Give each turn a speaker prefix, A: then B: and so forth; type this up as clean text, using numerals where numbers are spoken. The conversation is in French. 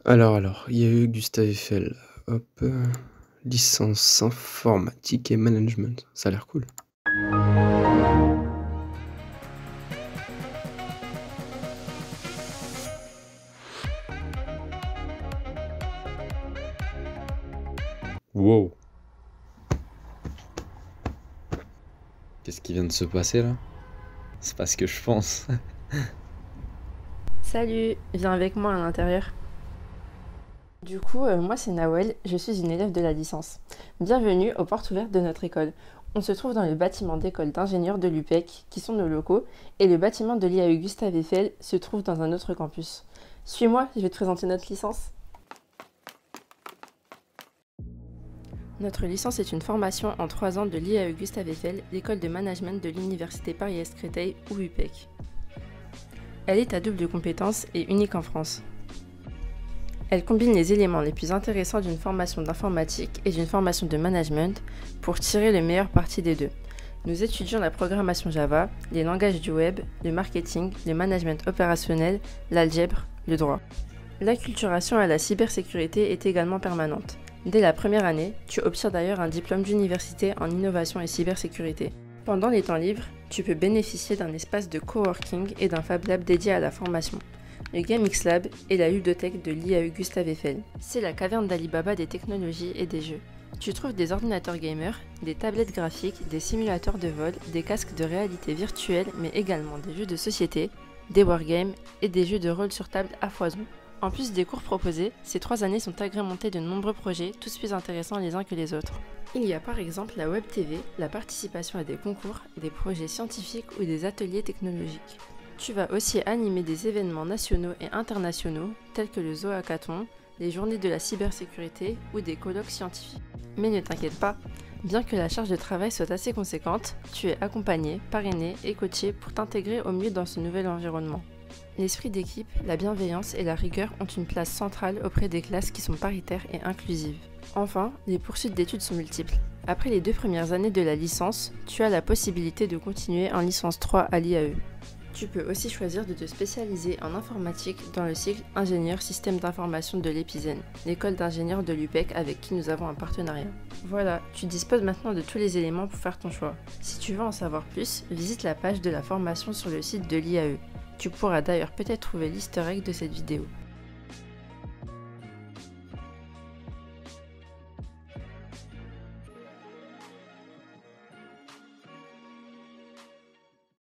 A: Alors, il y a eu Gustave Eiffel. Hop, licence informatique et management. Ça a l'air cool. Wow. Qu'est-ce qui vient de se passer là? C'est pas ce que je pense.
B: Salut, viens avec moi à l'intérieur. Du coup, moi c'est Nawel, je suis une élève de la licence. Bienvenue aux portes ouvertes de notre école. On se trouve dans le bâtiment d'école d'ingénieurs de l'UPEC, qui sont nos locaux, et le bâtiment de l'IAE Gustave Eiffel se trouve dans un autre campus. Suis-moi, je vais te présenter notre licence. Notre licence est une formation en 3 ans de l'IAE Gustave Eiffel, l'école de management de l'Université Paris-Est Créteil ou UPEC. Elle est à double compétence et unique en France. Elle combine les éléments les plus intéressants d'une formation d'informatique et d'une formation de management pour tirer le meilleur parti des deux. Nous étudions la programmation Java, les langages du web, le marketing, le management opérationnel, l'algèbre, le droit. L'acculturation à la cybersécurité est également permanente. Dès la première année, tu obtiens d'ailleurs un diplôme d'université en innovation et cybersécurité. Pendant les temps libres, tu peux bénéficier d'un espace de coworking et d'un Fab Lab dédié à la formation. Le GameX Lab est la ludothèque de l'IAE Gustave Eiffel. C'est la caverne d'Alibaba des technologies et des jeux. Tu trouves des ordinateurs gamers, des tablettes graphiques, des simulateurs de vol, des casques de réalité virtuelle, mais également des jeux de société, des wargames et des jeux de rôle sur table à foison. En plus des cours proposés, ces 3 années sont agrémentées de nombreux projets, tous plus intéressants les uns que les autres. Il y a par exemple la Web TV, la participation à des concours, des projets scientifiques ou des ateliers technologiques. Tu vas aussi animer des événements nationaux et internationaux, tels que le Zohackathon, les journées de la cybersécurité ou des colloques scientifiques. Mais ne t'inquiète pas, bien que la charge de travail soit assez conséquente, tu es accompagné, parrainé et coaché pour t'intégrer au mieux dans ce nouvel environnement. L'esprit d'équipe, la bienveillance et la rigueur ont une place centrale auprès des classes qui sont paritaires et inclusives. Enfin, les poursuites d'études sont multiples. Après les 2 premières années de la licence, tu as la possibilité de continuer en licence 3 à l'IAE. Tu peux aussi choisir de te spécialiser en informatique dans le cycle ingénieur système d'information de l'EPISEN, l'école d'ingénieurs de l'UPEC avec qui nous avons un partenariat. Voilà, tu disposes maintenant de tous les éléments pour faire ton choix. Si tu veux en savoir plus, visite la page de la formation sur le site de l'IAE. Tu pourras d'ailleurs peut-être trouver l'easter egg de cette vidéo.